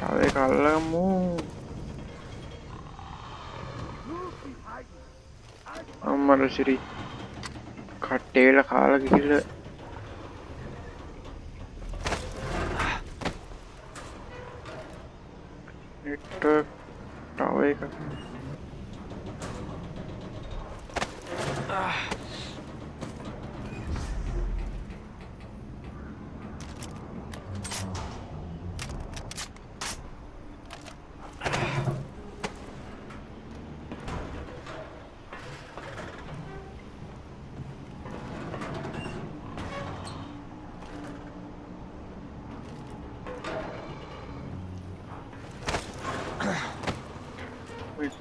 තව එක අල්ලමු. අම්මර සිරි කට්ටේල කාලා ගිහිල්ලා නෙට්වර්ක් තව එකක්.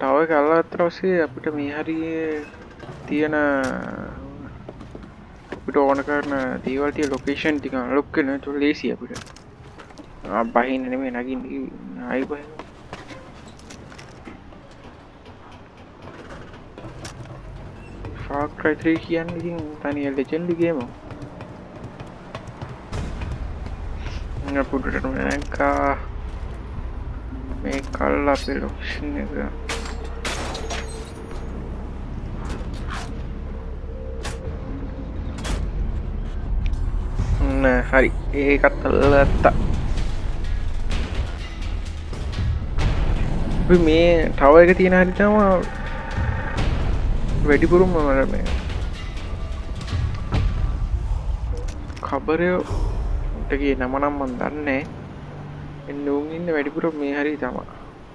තව එක අල්ලගත්තට පස්සේ අපිට මේ හරියේ තියෙන අපිට ඕන කරන දේවල් තියෙන ලොකේෂන් ටික අන්ලොක් කරන එක ලේසි අපිට. බහින්න නෙමෙයි නගින්න ආයි බහින්න. Far Cry 3 කියන්නේ ඉතින් තනිය ලෙජන්ඩ් ගේම. අපුඩට නැංකා මේ කල් අපේ ලොකේෂන් එක හරි ඒකත් අල්ලගත්තා. අපි මේ තව එක තියෙන හරි තමයි වැඩිපුරම මම මේ කබරයෝ ටගේ නම නම් මන් දන්නේ එන්න උන් ඉන්න වැඩිපුර මේ හරි තමයි.